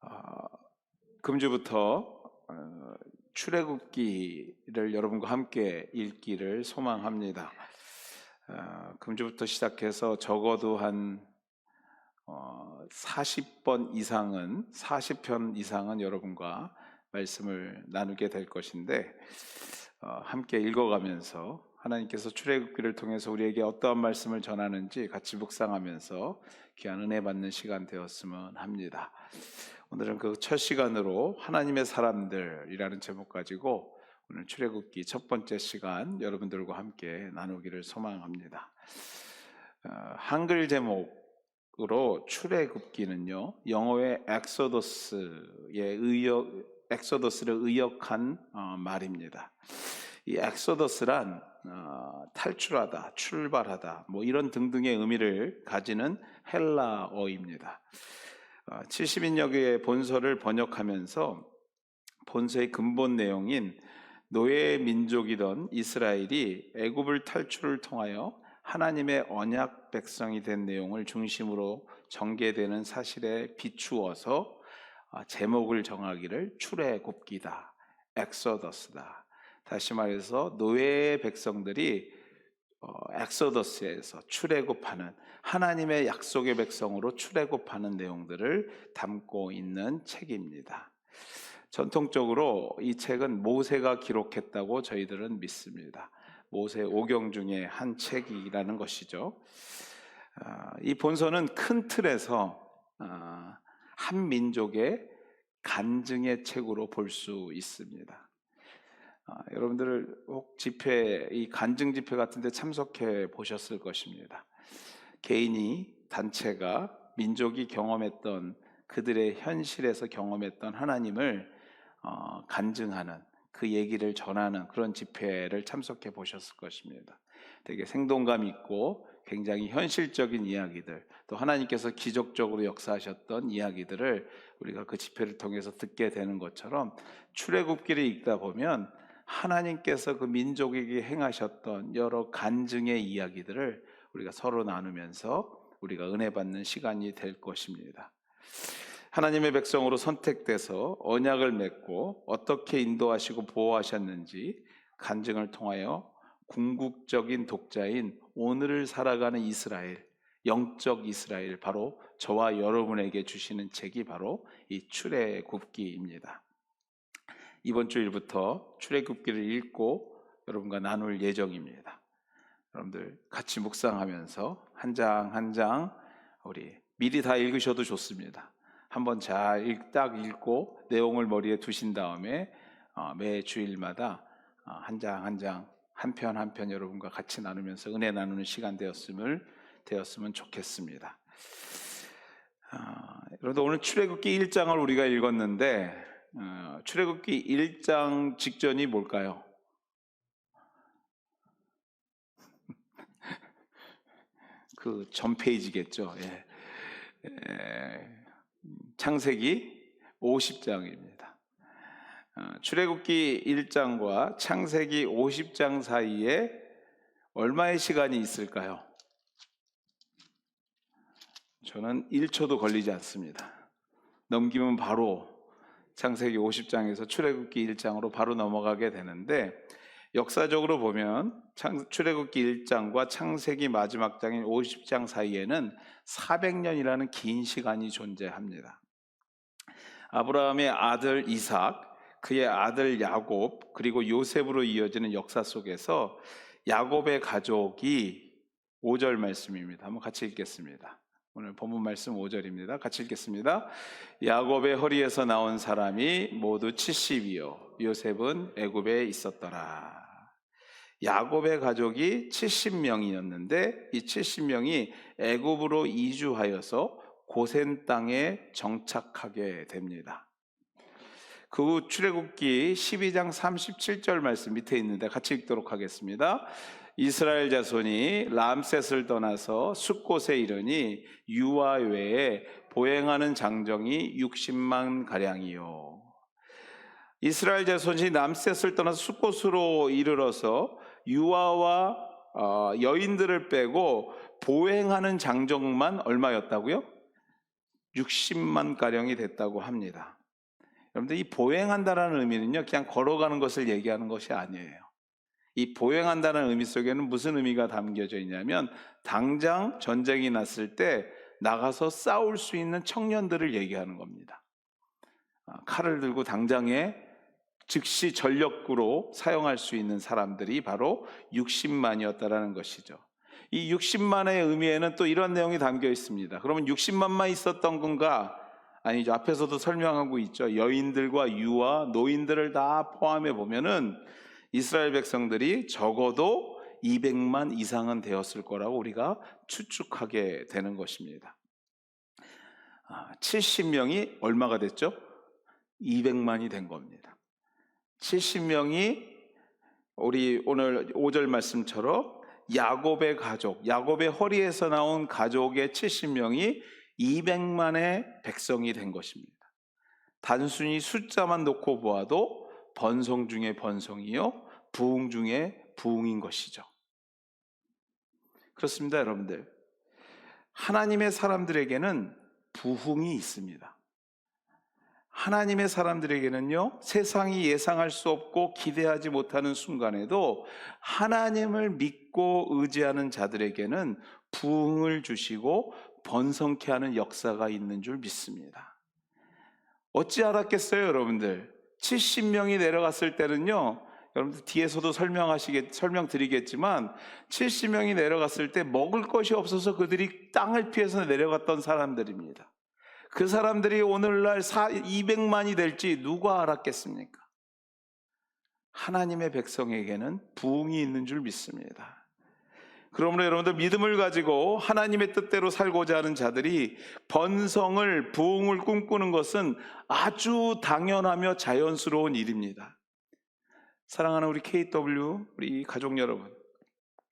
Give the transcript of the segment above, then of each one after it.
어, 금주부터 출애굽기를 여러분과 함께 읽기를 소망합니다. 금주부터 시작해서 적어도 한 40번 이상은 40편 이상은 여러분과 말씀을 나누게 될 것인데 함께 읽어가면서 하나님께서 출애굽기를 통해서 우리에게 어떠한 말씀을 전하는지 같이 묵상하면서 귀한 은혜 받는 시간 되었으면 합니다. 오늘은 그 첫 시간으로 하나님의 사람들이라는 제목 가지고 오늘 출애굽기 첫 번째 시간 여러분들과 함께 나누기를 소망합니다. 한글 제목으로 출애굽기는요, 영어의 엑소더스를 의역한 말입니다. 이 엑소더스란 탈출하다, 출발하다, 뭐 이런 등등의 의미를 가지는 헬라어입니다. 70인역의 본서를 번역하면서 본서의 근본 내용인 노예 민족이던 이스라엘이 애굽을 탈출을 통하여 하나님의 언약 백성이 된 내용을 중심으로 전개되는 사실에 비추어서 제목을 정하기를 출애굽기다, 엑소더스다. 다시 말해서 노예 백성들이 엑소더스에서 출애굽하는 하나님의 약속의 백성으로 출애굽하는 내용들을 담고 있는 책입니다. 전통적으로 이 책은 모세가 기록했다고 저희들은 믿습니다. 모세 오경 중에 한 책이라는 것이죠. 이 본서는 큰 틀에서 한 민족의 간증의 책으로 볼 수 있습니다. 여러분들 혹 집회, 이 간증 집회 같은 데 참석해 보셨을 것입니다. 개인이, 단체가, 민족이 경험했던, 그들의 현실에서 경험했던 하나님을 간증하는, 그 얘기를 전하는 그런 집회를 참석해 보셨을 것입니다. 되게 생동감 있고 굉장히 현실적인 이야기들, 또 하나님께서 기적적으로 역사하셨던 이야기들을 우리가 그 집회를 통해서 듣게 되는 것처럼 출애굽기를 읽다 보면 하나님께서 그 민족에게 행하셨던 여러 간증의 이야기들을 우리가 서로 나누면서 우리가 은혜 받는 시간이 될 것입니다. 하나님의 백성으로 선택돼서 언약을 맺고 어떻게 인도하시고 보호하셨는지 간증을 통하여 궁극적인 독자인 오늘을 살아가는 이스라엘, 영적 이스라엘, 바로 저와 여러분에게 주시는 책이 바로 이 출애굽기입니다. 이번 주일부터 출애굽기를 읽고 여러분과 나눌 예정입니다. 여러분들 같이 묵상하면서 한 장 한 장 우리 미리 다 읽으셔도 좋습니다. 한번 딱 읽고 내용을 머리에 두신 다음에 매 주일마다 한 장 한 장, 한 편 한 편 여러분과 같이 나누면서 은혜 나누는 시간 되었으면 좋겠습니다. 여러분 오늘 출애굽기 1장을 우리가 읽었는데 출애굽기 1장 직전이 뭘까요? 그 전 페이지겠죠. 창세기 50장입니다. 출애굽기 1장과 창세기 50장 사이에 얼마의 시간이 있을까요? 저는 1초도 걸리지 않습니다. 넘기면 바로 창세기 50장에서 출애굽기 1장으로 바로 넘어가게 되는데, 역사적으로 보면 출애굽기 1장과 창세기 마지막 장인 50장 사이에는 400년이라는 긴 시간이 존재합니다. 아브라함의 아들 이삭, 그의 아들 야곱, 그리고 요셉으로 이어지는 역사 속에서 야곱의 가족이 5절 말씀입니다. 한번 같이 읽겠습니다. 오늘 본문 말씀 5절입니다. 같이 읽겠습니다. 야곱의 허리에서 나온 사람이 모두 70이요 요셉은 애굽에 있었더라. 야곱의 가족이 70명이었는데 이 70명이 애굽으로 이주하여서 고센 땅에 정착하게 됩니다. 그 후 출애굽기 12장 37절 말씀 밑에 있는데 같이 읽도록 하겠습니다. 이스라엘 자손이 람셋을 떠나서 숫곳에 이르니 유아 외에 보행하는 장정이 60만 가량이요. 이스라엘 자손이 람셋을 떠나서 숫곳으로 이르러서 유아와 여인들을 빼고 보행하는 장정만 얼마였다고요? 60만 가량이 됐다고 합니다. 여러분들, 이 보행한다라는 의미는요, 그냥 걸어가는 것을 얘기하는 것이 아니에요. 이 보행한다는 의미 속에는 무슨 의미가 담겨져 있냐면, 당장 전쟁이 났을 때 나가서 싸울 수 있는 청년들을 얘기하는 겁니다. 칼을 들고 당장에 즉시 전력으로 사용할 수 있는 사람들이 바로 60만이었다라는 것이죠. 이 60만의 의미에는 또 이런 내용이 담겨 있습니다. 그러면 60만만 있었던 건가? 아니죠. 앞에서도 설명하고 있죠. 여인들과 유아, 노인들을 다 포함해 보면은 이스라엘 백성들이 적어도 200만 이상은 되었을 거라고 우리가 추측하게 되는 것입니다. 70명이 얼마가 됐죠? 200만이 된 겁니다. 70명이 우리 오늘 5절 말씀처럼 야곱의 가족, 야곱의 허리에서 나온 가족의 70명이 200만의 백성이 된 것입니다. 단순히 숫자만 놓고 보아도 번성 중에 번성이요, 부흥 중에 부흥인 것이죠. 그렇습니다, 여러분들. 하나님의 사람들에게는 부흥이 있습니다. 하나님의 사람들에게는요, 세상이 예상할 수 없고 기대하지 못하는 순간에도 하나님을 믿고 의지하는 자들에게는 부흥을 주시고 번성케 하는 역사가 있는 줄 믿습니다. 어찌 알았겠어요, 여러분들? 70명이 내려갔을 때는요, 여러분들 뒤에서도 설명드리겠지만 70명이 내려갔을 때 먹을 것이 없어서 그들이 땅을 피해서 내려갔던 사람들입니다. 그 사람들이 오늘날 200만이 될지 누가 알았겠습니까? 하나님의 백성에게는 부흥이 있는 줄 믿습니다. 그러므로 여러분들, 믿음을 가지고 하나님의 뜻대로 살고자 하는 자들이 번성을, 부흥을 꿈꾸는 것은 아주 당연하며 자연스러운 일입니다. 사랑하는 우리 KW, 우리 가족 여러분,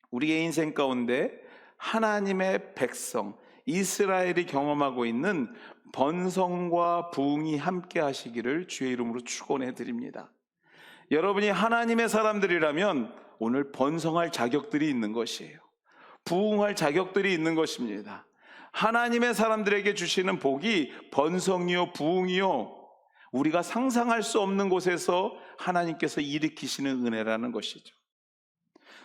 우리의 인생 가운데 하나님의 백성, 이스라엘이 경험하고 있는 번성과 부흥이 함께 하시기를 주의 이름으로 축원해 드립니다. 여러분이 하나님의 사람들이라면 오늘 번성할 자격들이 있는 것이에요. 부흥할 자격들이 있는 것입니다. 하나님의 사람들에게 주시는 복이 번성이요, 부흥이요, 우리가 상상할 수 없는 곳에서 하나님께서 일으키시는 은혜라는 것이죠.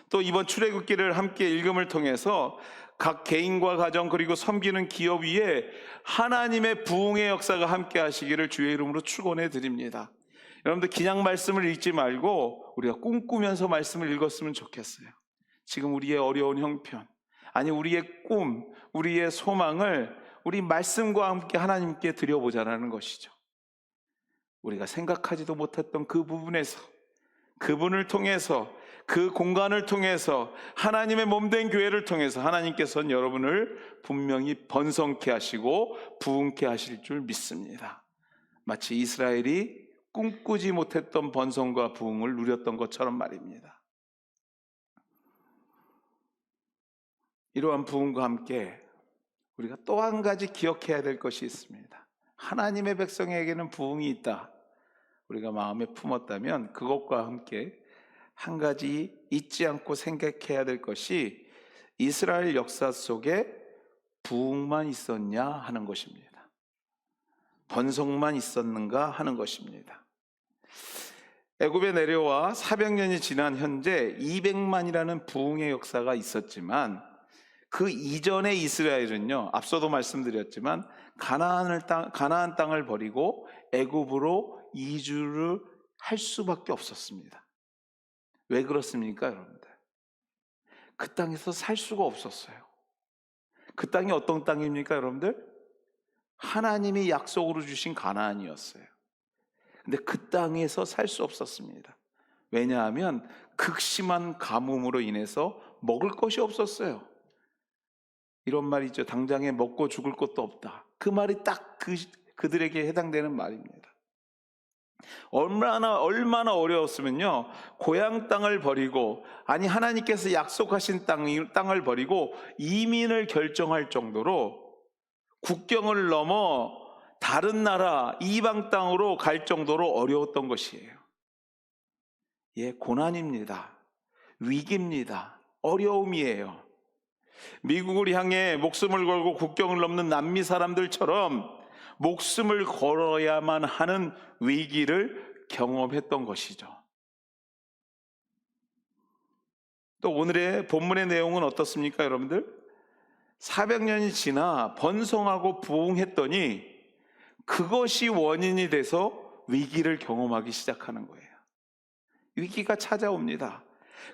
또 이번 출애굽기를 함께 읽음을 통해서 각 개인과 가정, 그리고 섬기는 기업 위에 하나님의 부흥의 역사가 함께 하시기를 주의 이름으로 축원해 드립니다. 여러분들, 그냥 말씀을 읽지 말고 우리가 꿈꾸면서 말씀을 읽었으면 좋겠어요. 지금 우리의 어려운 형편, 아니 우리의 꿈, 우리의 소망을 우리 말씀과 함께 하나님께 드려보자라는 것이죠. 우리가 생각하지도 못했던 그 부분에서, 그분을 통해서, 그 공간을 통해서, 하나님의 몸된 교회를 통해서 하나님께서는 여러분을 분명히 번성케 하시고 부흥케 하실 줄 믿습니다. 마치 이스라엘이 꿈꾸지 못했던 번성과 부흥을 누렸던 것처럼 말입니다. 이러한 부흥과 함께 우리가 또 한 가지 기억해야 될 것이 있습니다. 하나님의 백성에게는 부흥이 있다, 우리가 마음에 품었다면 그것과 함께 한 가지 잊지 않고 생각해야 될 것이 이스라엘 역사 속에 부흥만 있었냐 하는 것입니다. 번성만 있었는가 하는 것입니다. 애굽에 내려와 400년이 지난 현재 200만이라는 부흥의 역사가 있었지만, 그 이전의 이스라엘은요, 앞서도 말씀드렸지만 가나안 땅을 버리고 애굽으로 이주를 할 수밖에 없었습니다. 왜 그렇습니까, 여러분들? 그 땅에서 살 수가 없었어요. 그 땅이 어떤 땅입니까, 여러분들? 하나님이 약속으로 주신 가나안이었어요. 근데 그 땅에서 살 수 없었습니다. 왜냐하면 극심한 가뭄으로 인해서 먹을 것이 없었어요. 이런 말이죠. 당장에 먹고 죽을 것도 없다. 그 말이 딱 그들에게 해당되는 말입니다. 얼마나 어려웠으면요, 고향 땅을 버리고, 아니 하나님께서 약속하신 땅을 버리고 이민을 결정할 정도로, 국경을 넘어 다른 나라 이방 땅으로 갈 정도로 어려웠던 것이에요. 예, 고난입니다. 위기입니다. 어려움이에요. 미국을 향해 목숨을 걸고 국경을 넘는 남미 사람들처럼 목숨을 걸어야만 하는 위기를 경험했던 것이죠. 또 오늘의 본문의 내용은 어떻습니까, 여러분들? 400년이 지나 번성하고 부흥했더니 그것이 원인이 돼서 위기를 경험하기 시작하는 거예요. 위기가 찾아옵니다.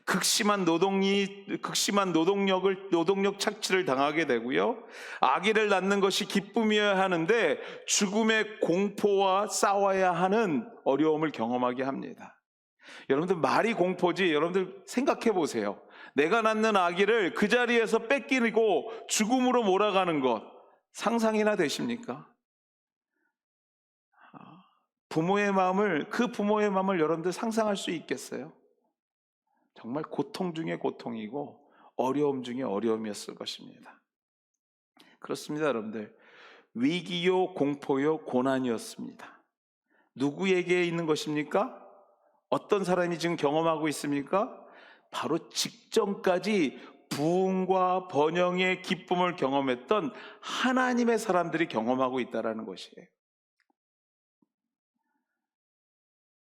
극심한 노동력 착취를 당하게 되고요. 아기를 낳는 것이 기쁨이어야 하는데 죽음의 공포와 싸워야 하는 어려움을 경험하게 합니다. 여러분들, 말이 공포지, 여러분들 생각해 보세요. 내가 낳는 아기를 그 자리에서 뺏기고 죽음으로 몰아가는 것 상상이나 되십니까? 그 부모의 마음을 여러분들 상상할 수 있겠어요? 정말 고통 중에 고통이고 어려움 중에 어려움이었을 것입니다. 그렇습니다, 여러분들. 위기요, 공포요, 고난이었습니다. 누구에게 있는 것입니까? 어떤 사람이 지금 경험하고 있습니까? 바로 직전까지 부흥과 번영의 기쁨을 경험했던 하나님의 사람들이 경험하고 있다는 것이에요.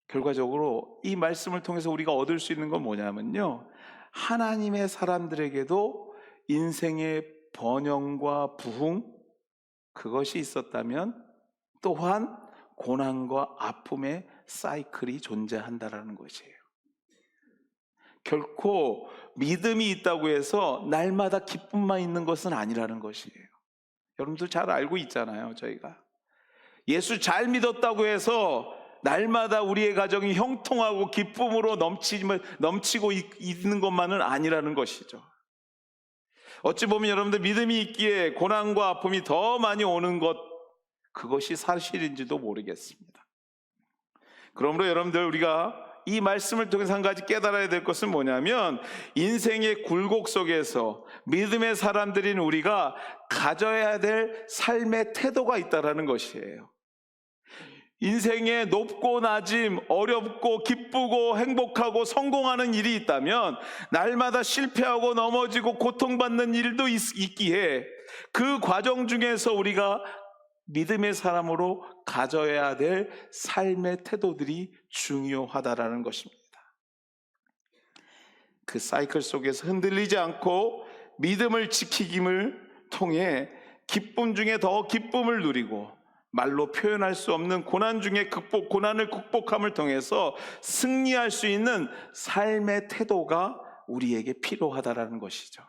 결과적으로 이 말씀을 통해서 우리가 얻을 수 있는 건 뭐냐면요, 하나님의 사람들에게도 인생의 번영과 부흥, 그것이 있었다면 또한 고난과 아픔의 사이클이 존재한다라는 것이에요. 결코 믿음이 있다고 해서 날마다 기쁨만 있는 것은 아니라는 것이에요. 여러분들 잘 알고 있잖아요. 저희가 예수 잘 믿었다고 해서 날마다 우리의 가정이 형통하고 기쁨으로 넘치고 있는 것만은 아니라는 것이죠. 어찌 보면 여러분들 믿음이 있기에 고난과 아픔이 더 많이 오는 것, 그것이 사실인지도 모르겠습니다. 그러므로 여러분들, 우리가 이 말씀을 통해서 한 가지 깨달아야 될 것은 뭐냐면, 인생의 굴곡 속에서 믿음의 사람들인 우리가 가져야 될 삶의 태도가 있다는 것이에요. 인생에 높고 낮음, 어렵고 기쁘고 행복하고 성공하는 일이 있다면 날마다 실패하고 넘어지고 고통받는 일도 있기에 그 과정 중에서 우리가 믿음의 사람으로 가져야 될 삶의 태도들이 중요하다라는 것입니다. 그 사이클 속에서 흔들리지 않고 믿음을 지키김을 통해 기쁨 중에 더 기쁨을 누리고 말로 표현할 수 없는 고난 중에 고난을 극복함을 통해서 승리할 수 있는 삶의 태도가 우리에게 필요하다라는 것이죠.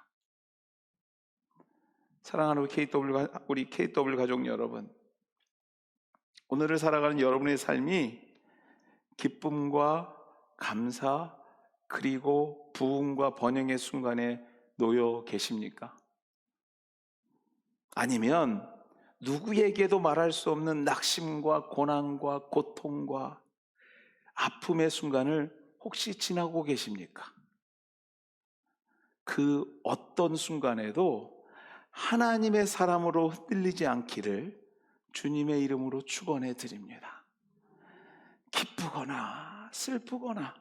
사랑하는 우리 KW 가족 여러분, 오늘을 살아가는 여러분의 삶이 기쁨과 감사 그리고 부흥과 번영의 순간에 놓여 계십니까? 아니면 누구에게도 말할 수 없는 낙심과 고난과 고통과 아픔의 순간을 혹시 지나고 계십니까? 그 어떤 순간에도 하나님의 사람으로 흔들리지 않기를 주님의 이름으로 축원해 드립니다. 기쁘거나 슬프거나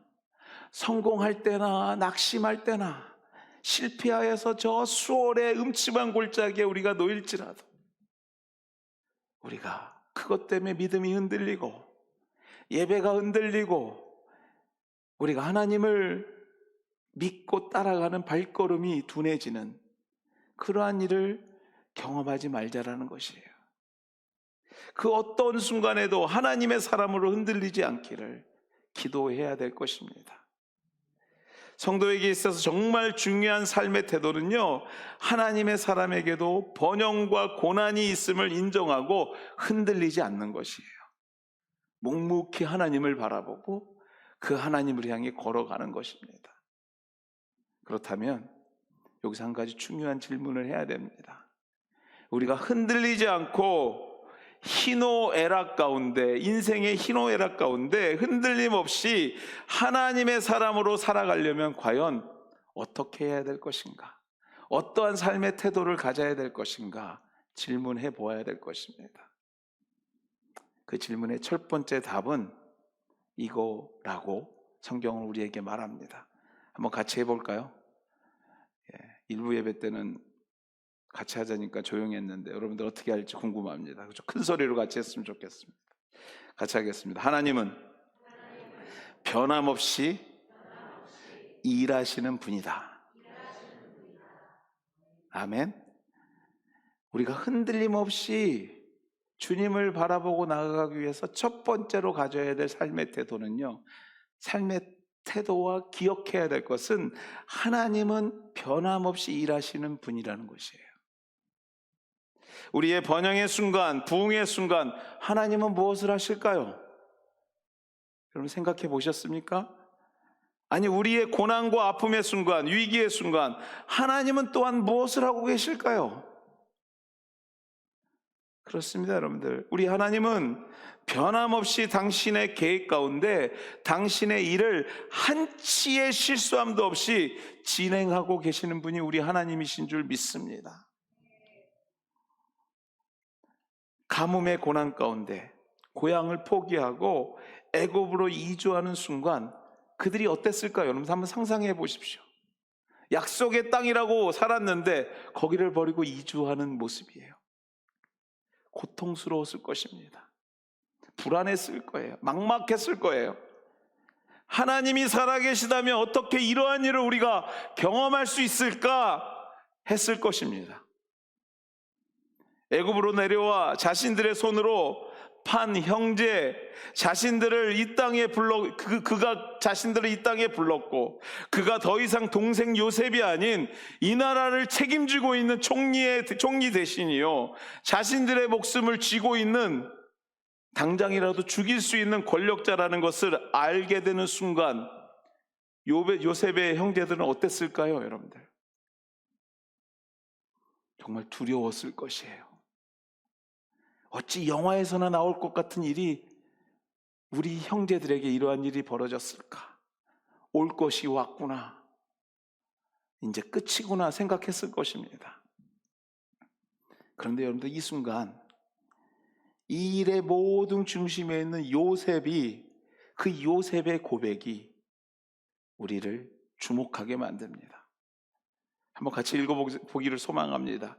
성공할 때나 낙심할 때나 실패하여서 저 수월의 음침한 골짜기에 우리가 놓일지라도 우리가 그것 때문에 믿음이 흔들리고 예배가 흔들리고 우리가 하나님을 믿고 따라가는 발걸음이 둔해지는 그러한 일을 경험하지 말자라는 것이에요. 그 어떤 순간에도 하나님의 사람으로 흔들리지 않기를 기도해야 될 것입니다. 성도에게 있어서 정말 중요한 삶의 태도는요, 하나님의 사람에게도 번영과 고난이 있음을 인정하고 흔들리지 않는 것이에요. 묵묵히 하나님을 바라보고 그 하나님을 향해 걸어가는 것입니다. 그렇다면 여기서 한 가지 중요한 질문을 해야 됩니다. 우리가 흔들리지 않고 희노애락 가운데, 인생의 희노애락 가운데 흔들림 없이 하나님의 사람으로 살아가려면 과연 어떻게 해야 될 것인가? 어떠한 삶의 태도를 가져야 될 것인가? 질문해 보아야 될 것입니다. 그 질문의 첫 번째 답은 이거라고 성경은 우리에게 말합니다. 한번 같이 해볼까요? 일부 예배 때는 같이 하자니까 조용히 했는데 여러분들 어떻게 할지 궁금합니다. 그렇죠? 큰 소리로 같이 했으면 좋겠습니다. 같이 하겠습니다. 하나님은 변함없이 일하시는 분이다. 아멘. 우리가 흔들림 없이 주님을 바라보고 나아가기 위해서 첫 번째로 가져야 될 삶의 태도는요, 삶의 태도와 기억해야 될 것은 하나님은 변함없이 일하시는 분이라는 것이에요. 우리의 번영의 순간, 부흥의 순간, 하나님은 무엇을 하실까요? 여러분 생각해 보셨습니까? 아니, 우리의 고난과 아픔의 순간, 위기의 순간, 하나님은 또한 무엇을 하고 계실까요? 그렇습니다, 여러분들. 우리 하나님은 변함없이 당신의 계획 가운데 당신의 일을 한치의 실수함도 없이 진행하고 계시는 분이 우리 하나님이신 줄 믿습니다. 가뭄의 고난 가운데 고향을 포기하고 애굽으로 이주하는 순간 그들이 어땠을까요? 여러분 한번 상상해 보십시오. 약속의 땅이라고 살았는데 거기를 버리고 이주하는 모습이에요. 고통스러웠을 것입니다. 불안했을 거예요. 막막했을 거예요. 하나님이 살아계시다면 어떻게 이러한 일을 우리가 경험할 수 있을까 했을 것입니다. 애굽으로 내려와 자신들의 손으로 판 형제 자신들을 이 땅에 그가 자신들을 이 땅에 불렀고, 그가 더 이상 동생 요셉이 아닌 이 나라를 책임지고 있는 총리 대신이요, 자신들의 목숨을 쥐고 있는, 당장이라도 죽일 수 있는 권력자라는 것을 알게 되는 순간 요셉의 형제들은 어땠을까요, 여러분들? 정말 두려웠을 것이에요. 어찌 영화에서나 나올 것 같은 일이 우리 형제들에게 이러한 일이 벌어졌을까? 올 것이 왔구나, 이제 끝이구나 생각했을 것입니다. 그런데 여러분들, 이 순간 이 일의 모든 중심에 있는 요셉의 고백이 우리를 주목하게 만듭니다. 한번 같이 읽어보기를 소망합니다.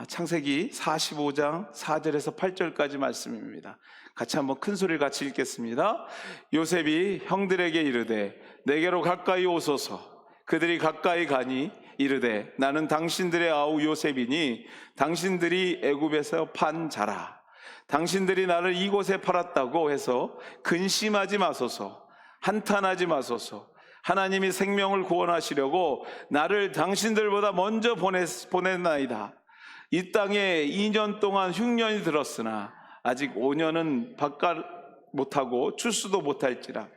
창세기 45장 4절에서 8절까지 말씀입니다. 같이 한번 큰 소리를 같이 읽겠습니다. 요셉이 형들에게 이르되 내게로 가까이 오소서. 그들이 가까이 가니 이르되 나는 당신들의 아우 요셉이니 당신들이 애굽에서 판 자라. 당신들이 나를 이곳에 팔았다고 해서 근심하지 마소서. 한탄하지 마소서. 하나님이 생명을 구원하시려고 나를 당신들보다 먼저 보냈나이다. 이 땅에 2년 동안 흉년이 들었으나 아직 5년은 바깥 못하고 출수도 못할지라.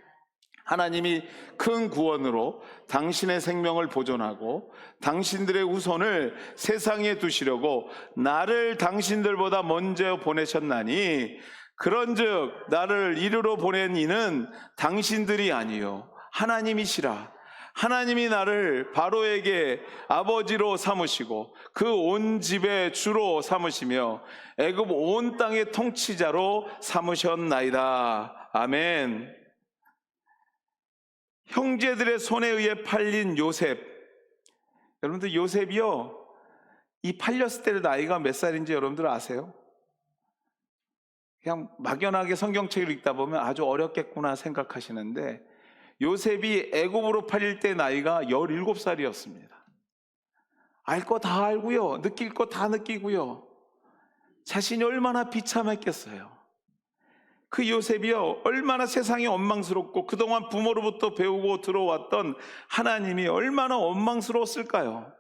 하나님이 큰 구원으로 당신의 생명을 보존하고 당신들의 우선을 세상에 두시려고 나를 당신들보다 먼저 보내셨나니, 그런즉 나를 이리로 보낸 이는 당신들이 아니요 하나님이시라. 하나님이 나를 바로에게 아버지로 삼으시고 그 온 집의 주로 삼으시며 애굽 온 땅의 통치자로 삼으셨나이다. 아멘. 형제들의 손에 의해 팔린 요셉. 여러분들, 요셉이요, 이 팔렸을 때 나이가 몇 살인지 여러분들 아세요? 그냥 막연하게 성경책을 읽다 보면 아주 어렸겠구나 생각하시는데, 요셉이 애굽으로 팔릴 때 나이가 17살이었습니다. 알 거 다 알고요, 느낄 거 다 느끼고요, 자신이 얼마나 비참했겠어요. 그 요셉이요, 얼마나 세상이 원망스럽고 그동안 부모로부터 배우고 들어왔던 하나님이 얼마나 원망스러웠을까요?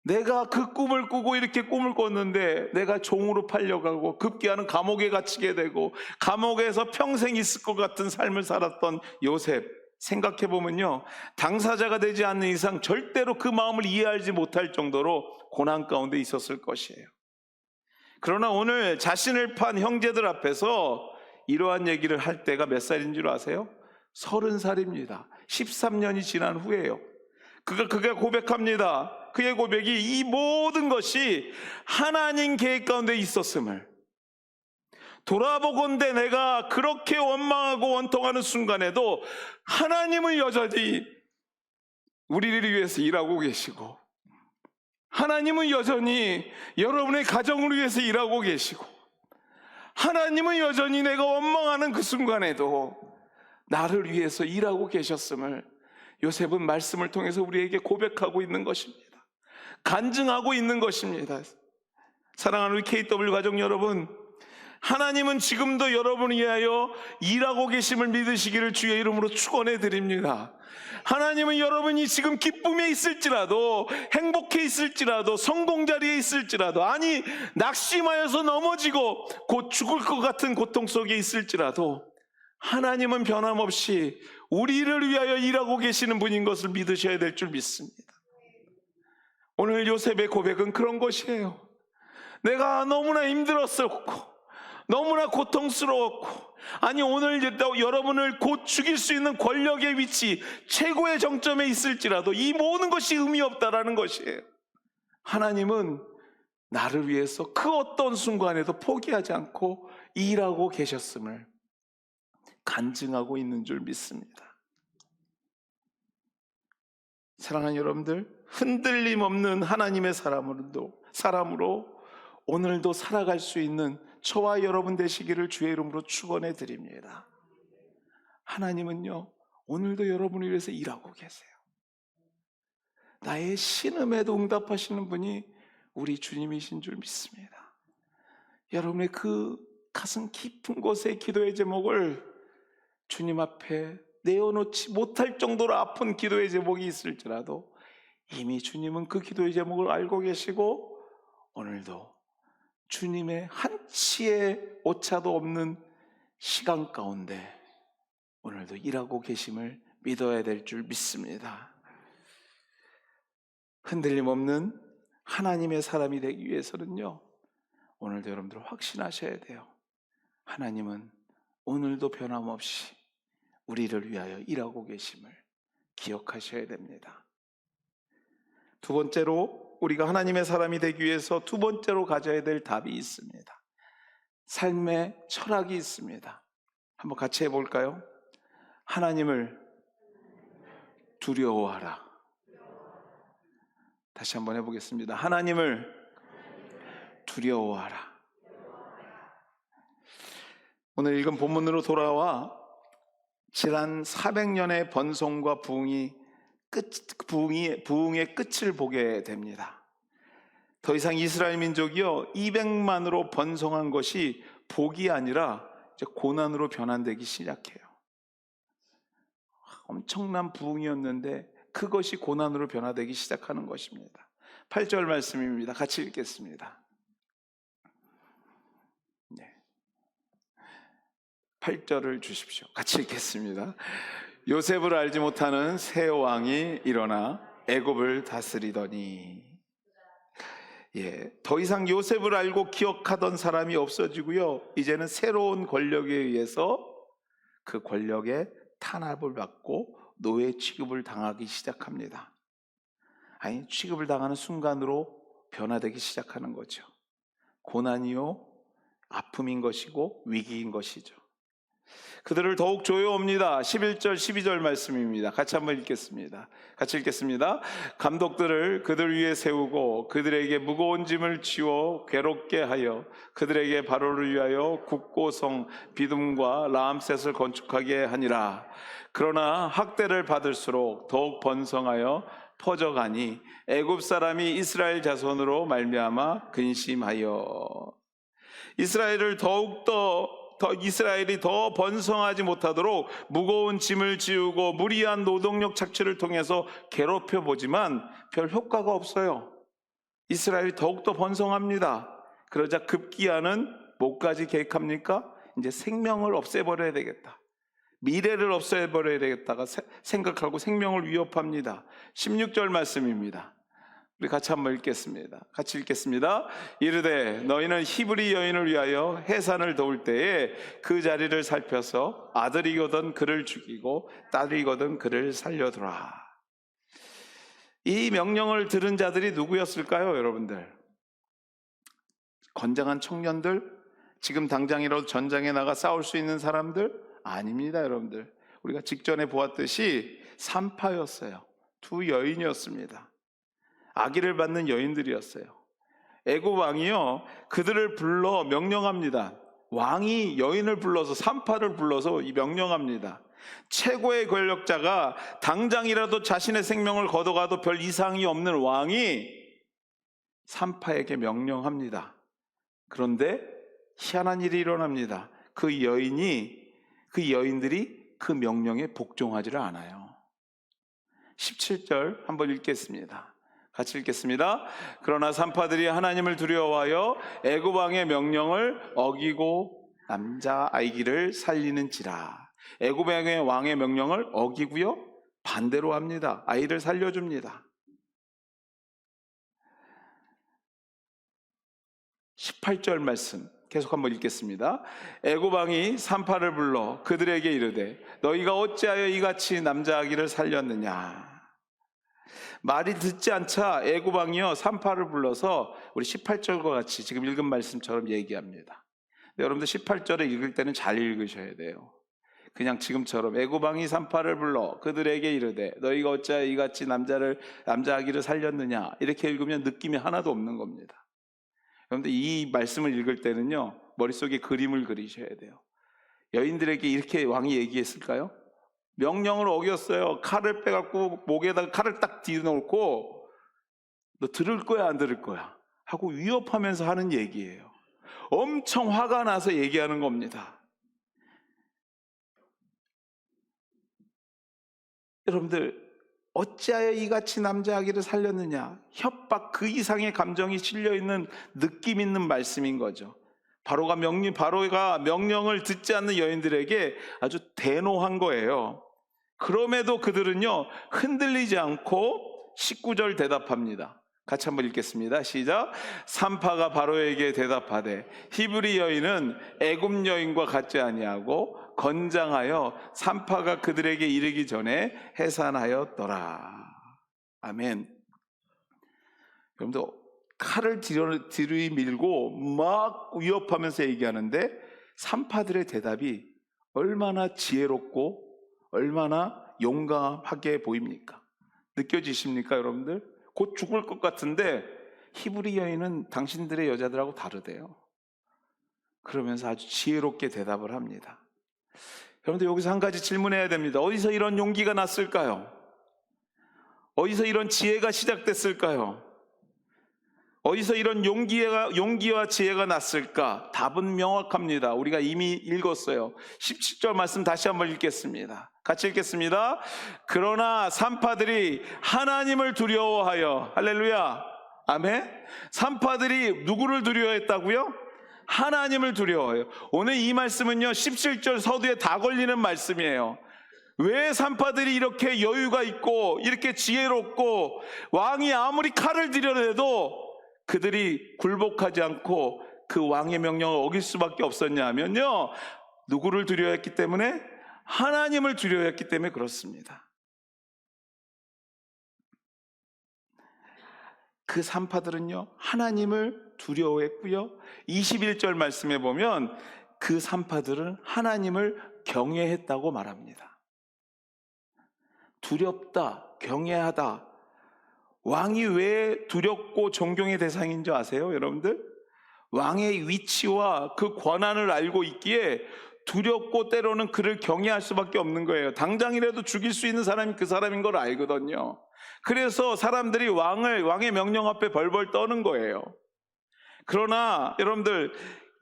내가 그 꿈을 꾸고 이렇게 꿈을 꿨는데 내가 종으로 팔려가고 급기야는 감옥에 갇히게 되고 감옥에서 평생 있을 것 같은 삶을 살았던 요셉, 생각해보면요, 당사자가 되지 않는 이상 절대로 그 마음을 이해하지 못할 정도로 고난 가운데 있었을 것이에요. 그러나 오늘 자신을 판 형제들 앞에서 이러한 얘기를 할 때가 몇 살인 줄 아세요? 30살입니다. 13년이 지난 후에요. 그가 고백합니다. 그의 고백이 이 모든 것이 하나님 계획 가운데 있었음을, 돌아보건대 내가 그렇게 원망하고 원통하는 순간에도 하나님은 여전히 우리를 위해서 일하고 계시고 하나님은 여전히 여러분의 가정을 위해서 일하고 계시고, 하나님은 여전히 내가 원망하는 그 순간에도 나를 위해서 일하고 계셨음을 요셉은 말씀을 통해서 우리에게 고백하고 있는 것입니다. 간증하고 있는 것입니다. 사랑하는 우리 KW 가족 여러분, 하나님은 지금도 여러분을 위하여 일하고 계심을 믿으시기를 주의 이름으로 축원해 드립니다. 하나님은 여러분이 지금 기쁨에 있을지라도, 행복해 있을지라도, 성공 자리에 있을지라도, 아니 낙심하여서 넘어지고 곧 죽을 것 같은 고통 속에 있을지라도 하나님은 변함없이 우리를 위하여 일하고 계시는 분인 것을 믿으셔야 될 줄 믿습니다. 오늘 요셉의 고백은 그런 것이에요. 내가 너무나 힘들었었고 너무나 고통스러웠고, 아니 오늘 여러분을 곧 죽일 수 있는 권력의 위치, 최고의 정점에 있을지라도 이 모든 것이 의미 없다라는 것이에요. 하나님은 나를 위해서 그 어떤 순간에도 포기하지 않고 일하고 계셨음을 간증하고 있는 줄 믿습니다. 사랑하는 여러분들, 흔들림 없는 하나님의 사람으로 오늘도 살아갈 수 있는 저와 여러분 되시기를 주의 이름으로 축원해 드립니다. 하나님은요, 오늘도 여러분을 위해서 일하고 계세요. 나의 신음에도 응답하시는 분이 우리 주님이신 줄 믿습니다. 여러분의 그 가슴 깊은 곳의 기도의 제목을 주님 앞에 내어놓지 못할 정도로 아픈 기도의 제목이 있을지라도 이미 주님은 그 기도의 제목을 알고 계시고, 오늘도 주님의 한치의 오차도 없는 시간 가운데 오늘도 일하고 계심을 믿어야 될 줄 믿습니다. 흔들림 없는 하나님의 사람이 되기 위해서는요, 오늘도 여러분들 확신하셔야 돼요. 하나님은 오늘도 변함없이 우리를 위하여 일하고 계심을 기억하셔야 됩니다. 두 번째로, 우리가 하나님의 사람이 되기 위해서 두 번째로 가져야 될 답이 있습니다. 삶의 철학이 있습니다. 한번 같이 해볼까요? 하나님을 두려워하라. 다시 한번 해보겠습니다. 하나님을 두려워하라. 오늘 읽은 본문으로 돌아와 지난 400년의 번성과 부흥의 끝을 보게 됩니다. 더 이상 이스라엘 민족이요 200만으로 번성한 것이 복이 아니라 이제 고난으로 변환되기 시작해요. 엄청난 부흥이었는데 그것이 고난으로 변화되기 시작하는 것입니다. 8절 말씀입니다. 같이 읽겠습니다. 8절을 주십시오. 같이 읽겠습니다. 요셉을 알지 못하는 새 왕이 일어나 애굽을 다스리더니. 더 이상 요셉을 알고 기억하던 사람이 없어지고요, 이제는 새로운 권력에 의해서 그 권력에 탄압을 받고 노예 취급을 당하기 시작합니다. 아니, 취급을 당하는 순간으로 변화되기 시작하는 거죠. 고난이요 아픔인 것이고 위기인 것이죠. 그들을 더욱 조여옵니다. 11절 12절 말씀입니다. 같이 한번 읽겠습니다. 같이 읽겠습니다. 감독들을 그들 위에 세우고 그들에게 무거운 짐을 지워 괴롭게 하여 그들에게 바로를 위하여 국고성 비둠과 라암셋을 건축하게 하니라. 그러나 학대를 받을수록 더욱 번성하여 퍼져가니 애굽 사람이 이스라엘 자손으로 말미암아 근심하여. 이스라엘이 더 번성하지 못하도록 무거운 짐을 지우고 무리한 노동력 착취를 통해서 괴롭혀 보지만 별 효과가 없어요. 이스라엘이 더욱더 번성합니다. 그러자 급기야는 뭐까지 계획합니까? 이제 생명을 없애버려야 되겠다, 미래를 없애버려야 되겠다가 생각하고 생명을 위협합니다. 16절 말씀입니다. 우리 같이 한번 읽겠습니다. 같이 읽겠습니다. 이르되 너희는 히브리 여인을 위하여 해산을 도울 때에 그 자리를 살펴서 아들이거든 그를 죽이고 딸이거든 그를 살려두라. 이 명령을 들은 자들이 누구였을까요, 여러분들? 건장한 청년들? 지금 당장이라도 전장에 나가 싸울 수 있는 사람들? 아닙니다, 여러분들. 우리가 직전에 보았듯이 산파였어요. 두 여인이었습니다. 아기를 받는 여인들이었어요. 애굽 왕이요, 그들을 불러 명령합니다. 왕이 여인을 불러서, 산파를 불러서 명령합니다. 최고의 권력자가 당장이라도 자신의 생명을 걷어가도 별 이상이 없는 왕이 산파에게 명령합니다. 그런데 희한한 일이 일어납니다. 그 여인들이 그 명령에 복종하지를 않아요. 17절 한번 읽겠습니다. 같이 읽겠습니다. 그러나 산파들이 하나님을 두려워하여 애굽 왕의 명령을 어기고 남자 아기를 살리는지라. 애굽 왕의 명령을 어기고요, 반대로 합니다. 아이를 살려줍니다. 18절 말씀 계속 한번 읽겠습니다. 애굽 왕이 산파를 불러 그들에게 이르되 너희가 어찌하여 이같이 남자 아기를 살렸느냐. 말이 듣지 않자 애굽 왕이요, 산파를 불러서 우리 18절과 같이 지금 읽은 말씀처럼 얘기합니다. 여러분들 18절에 읽을 때는 잘 읽으셔야 돼요. 그냥 지금처럼 애굽 왕이 산파를 불러 그들에게 이르되 너희가 어찌하여 이같이 남자 아기를 살렸느냐, 이렇게 읽으면 느낌이 하나도 없는 겁니다. 여러분들 이 말씀을 읽을 때는요, 머릿속에 그림을 그리셔야 돼요. 여인들에게 이렇게 왕이 얘기했을까요? 명령을 어겼어요. 칼을 빼갖고 목에다가 칼을 딱 뒤놓고 너 들을 거야 안 들을 거야 하고 위협하면서 하는 얘기예요. 엄청 화가 나서 얘기하는 겁니다. 여러분들, 어찌하여 이같이 남자 아기를 살렸느냐, 협박 그 이상의 감정이 실려있는 느낌 있는 말씀인 거죠. 바로가 명령을 듣지 않는 여인들에게 아주 대노한 거예요. 그럼에도 그들은요, 흔들리지 않고 19절 대답합니다. 같이 한번 읽겠습니다. 시작. 산파가 바로에게 대답하되 히브리 여인은 애굽 여인과 같지 아니하고 건장하여 산파가 그들에게 이르기 전에 해산하였더라. 아멘. 여러분들, 칼을 뒤로 밀고 막 위협하면서 얘기하는데 산파들의 대답이 얼마나 지혜롭고 얼마나 용감하게 보입니까? 느껴지십니까, 여러분들? 곧 죽을 것 같은데 히브리 여인은 당신들의 여자들하고 다르대요. 그러면서 아주 지혜롭게 대답을 합니다. 여러분들, 여기서 한 가지 질문해야 됩니다. 어디서 이런 용기가 났을까요? 어디서 이런 지혜가 시작됐을까요? 어디서 이런 용기와 지혜가 났을까? 답은 명확합니다. 우리가 이미 읽었어요. 17절 말씀 다시 한번 읽겠습니다. 같이 읽겠습니다. 그러나 산파들이 하나님을 두려워하여, 할렐루야, 아멘. 산파들이 누구를 두려워했다고요? 하나님을 두려워해요. 오늘 이 말씀은요, 17절 서두에 다 걸리는 말씀이에요. 왜 산파들이 이렇게 여유가 있고 이렇게 지혜롭고 왕이 아무리 칼을 들여내도 그들이 굴복하지 않고 그 왕의 명령을 어길 수밖에 없었냐 하면요, 누구를 두려워했기 때문에? 하나님을 두려워했기 때문에 그렇습니다. 그 산파들은요, 하나님을 두려워했고요, 21절 말씀에 보면 그 산파들은 하나님을 경외했다고 말합니다. 두렵다, 경외하다. 왕이 왜 두렵고 존경의 대상인 줄 아세요, 여러분들? 왕의 위치와 그 권한을 알고 있기에 두렵고 때로는 그를 경외할 수밖에 없는 거예요. 당장이라도 죽일 수 있는 사람이 그 사람인 걸 알거든요. 그래서 사람들이 왕의 명령 앞에 벌벌 떠는 거예요. 그러나 여러분들,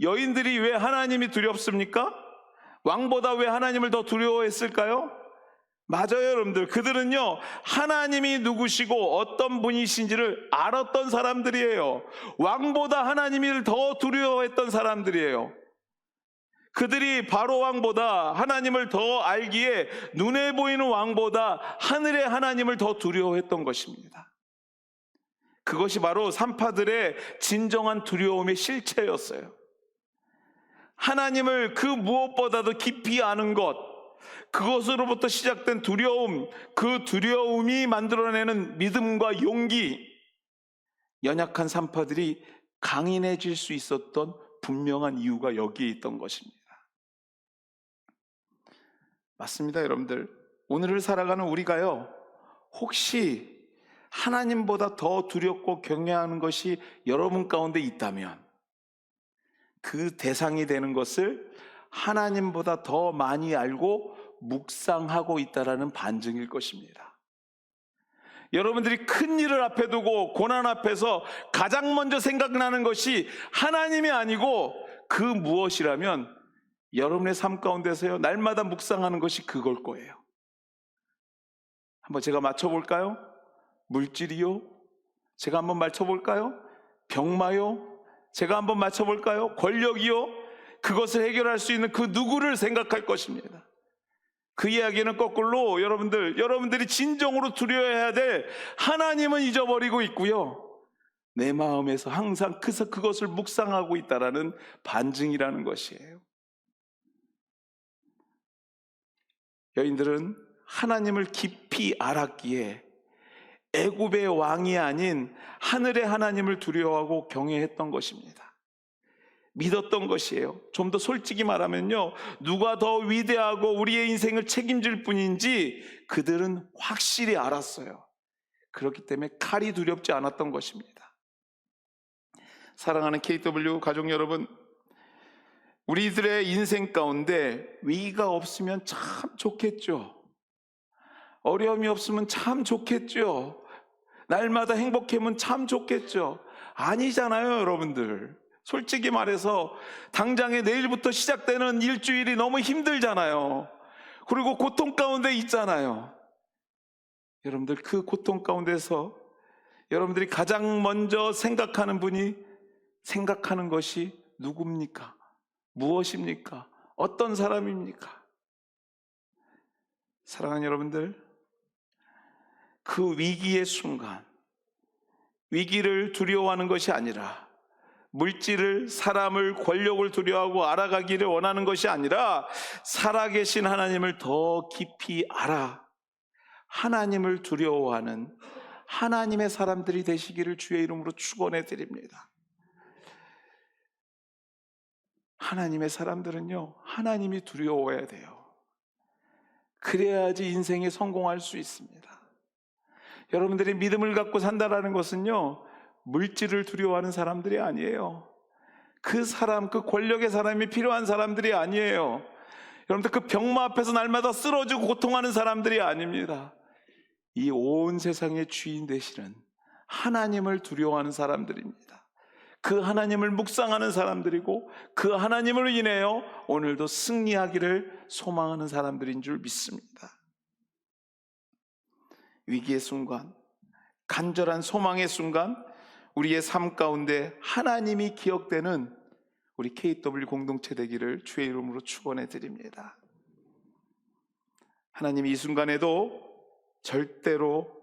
여인들이 왜 하나님이 두렵습니까? 왕보다 왜 하나님을 더 두려워했을까요? 맞아요, 여러분들. 그들은요, 하나님이 누구시고 어떤 분이신지를 알았던 사람들이에요. 왕보다 하나님을 더 두려워했던 사람들이에요. 그들이 바로 왕보다 하나님을 더 알기에 눈에 보이는 왕보다 하늘의 하나님을 더 두려워했던 것입니다. 그것이 바로 산파들의 진정한 두려움의 실체였어요. 하나님을 그 무엇보다도 깊이 아는 것, 그것으로부터 시작된 두려움, 그 두려움이 만들어내는 믿음과 용기, 연약한 산파들이 강인해질 수 있었던 분명한 이유가 여기에 있던 것입니다. 맞습니다, 여러분들. 오늘을 살아가는 우리가요, 혹시 하나님보다 더 두렵고 경외하는 것이 여러분 가운데 있다면 그 대상이 되는 것을 하나님보다 더 많이 알고 묵상하고 있다라는 반증일 것입니다. 여러분들이 큰 일을 앞에 두고 고난 앞에서 가장 먼저 생각나는 것이 하나님이 아니고 그 무엇이라면 여러분의 삶 가운데서요, 날마다 묵상하는 것이 그걸 거예요. 한번 제가 맞춰볼까요? 물질이요? 제가 한번 맞춰볼까요? 병마요? 제가 한번 맞춰볼까요? 권력이요? 그것을 해결할 수 있는 그 누구를 생각할 것입니다. 그 이야기는 거꾸로 여러분들이 진정으로 두려워해야 될 하나님은 잊어버리고 있고요, 내 마음에서 항상 그것을 묵상하고 있다라는 반증이라는 것이에요. 여인들은 하나님을 깊이 알았기에 애굽의 왕이 아닌 하늘의 하나님을 두려워하고 경외했던 것입니다. 믿었던 것이에요. 좀 더 솔직히 말하면요, 누가 더 위대하고 우리의 인생을 책임질 뿐인지 그들은 확실히 알았어요. 그렇기 때문에 칼이 두렵지 않았던 것입니다. 사랑하는 KW 가족 여러분, 우리들의 인생 가운데 위기가 없으면 참 좋겠죠. 어려움이 없으면 참 좋겠죠. 날마다 행복하면 참 좋겠죠. 아니잖아요, 여러분들. 솔직히 말해서 당장에 내일부터 시작되는 일주일이 너무 힘들잖아요. 그리고 고통 가운데 있잖아요. 여러분들, 그 고통 가운데서 여러분들이 가장 먼저 생각하는 분이, 생각하는 것이 누굽니까? 무엇입니까? 어떤 사람입니까? 사랑하는 여러분들, 그 위기의 순간, 위기를 두려워하는 것이 아니라, 물질을, 사람을, 권력을 두려워하고 알아가기를 원하는 것이 아니라 살아계신 하나님을 더 깊이 알아 하나님을 두려워하는 하나님의 사람들이 되시기를 주의 이름으로 축원해 드립니다. 하나님의 사람들은요, 하나님이 두려워해야 돼요. 그래야지 인생에 성공할 수 있습니다. 여러분들이 믿음을 갖고 산다라는 것은요, 물질을 두려워하는 사람들이 아니에요. 그 사람, 그 권력의 사람이 필요한 사람들이 아니에요. 여러분들, 그 병마 앞에서 날마다 쓰러지고 고통하는 사람들이 아닙니다. 이 온 세상의 주인 되시는 하나님을 두려워하는 사람들입니다. 그 하나님을 묵상하는 사람들이고, 그 하나님으로 인하여 오늘도 승리하기를 소망하는 사람들인 줄 믿습니다. 위기의 순간, 간절한 소망의 순간, 우리의 삶 가운데 하나님이 기억되는 우리 KW 공동체 되기를 주의 이름으로 축원해 드립니다. 하나님이 이 순간에도 절대로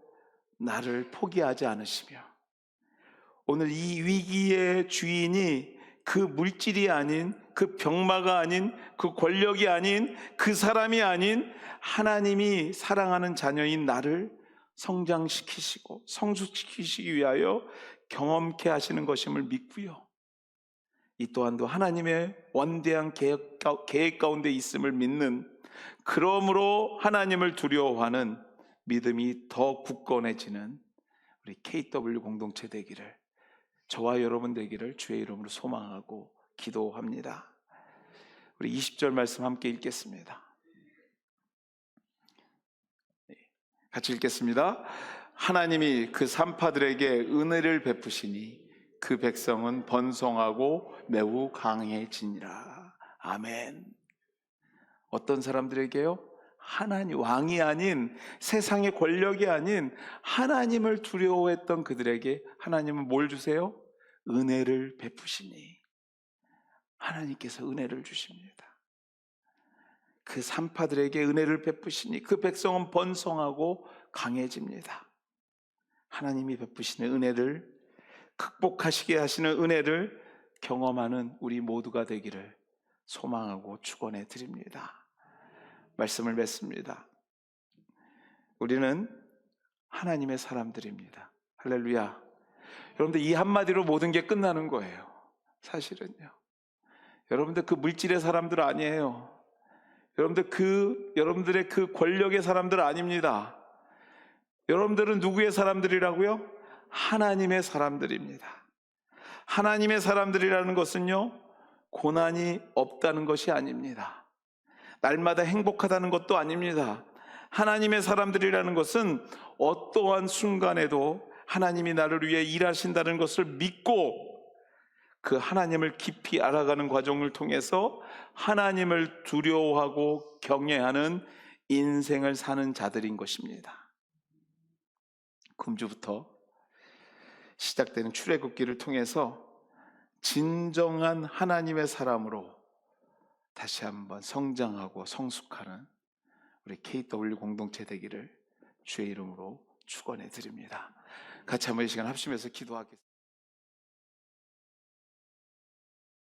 나를 포기하지 않으시며, 오늘 이 위기의 주인이 그 물질이 아닌, 그 병마가 아닌, 그 권력이 아닌, 그 사람이 아닌 하나님이 사랑하는 자녀인 나를 성장시키시고 성숙시키시기 위하여 경험케 하시는 것임을 믿고요, 이 또한도 하나님의 원대한 계획 가운데 있음을 믿는, 그러므로 하나님을 두려워하는 믿음이 더 굳건해지는 우리 KW 공동체 되기를, 저와 여러분 되기를 주의 이름으로 소망하고 기도합니다. 우리 20절 말씀 함께 읽겠습니다. 같이 읽겠습니다. 하나님이 그 산파들에게 은혜를 베푸시니 그 백성은 번성하고 매우 강해지니라. 아멘. 어떤 사람들에게요? 하나님, 왕이 아닌, 세상의 권력이 아닌 하나님을 두려워했던 그들에게 하나님은 뭘 주세요? 은혜를 베푸시니. 하나님께서 은혜를 주십니다. 그 산파들에게 은혜를 베푸시니 그 백성은 번성하고 강해집니다. 하나님이 베푸시는 은혜를, 극복하시게 하시는 은혜를 경험하는 우리 모두가 되기를 소망하고 축원해 드립니다. 말씀을 맺습니다. 우리는 하나님의 사람들입니다. 할렐루야. 여러분들, 이 한마디로 모든 게 끝나는 거예요. 사실은요. 여러분들, 그 물질의 사람들 아니에요. 여러분들의 그 권력의 사람들 아닙니다. 여러분들은 누구의 사람들이라고요? 하나님의 사람들입니다. 하나님의 사람들이라는 것은요, 고난이 없다는 것이 아닙니다. 날마다 행복하다는 것도 아닙니다. 하나님의 사람들이라는 것은 어떠한 순간에도 하나님이 나를 위해 일하신다는 것을 믿고 그 하나님을 깊이 알아가는 과정을 통해서 하나님을 두려워하고 경외하는 인생을 사는 자들인 것입니다. 금주부터 시작되는 출애굽기를 통해서 진정한 하나님의 사람으로 다시 한번 성장하고 성숙하는 우리 KW 공동체 되기를 주의 이름으로 축원해 드립니다. 같이 한번 이 시간 합심해서 기도하겠습니다.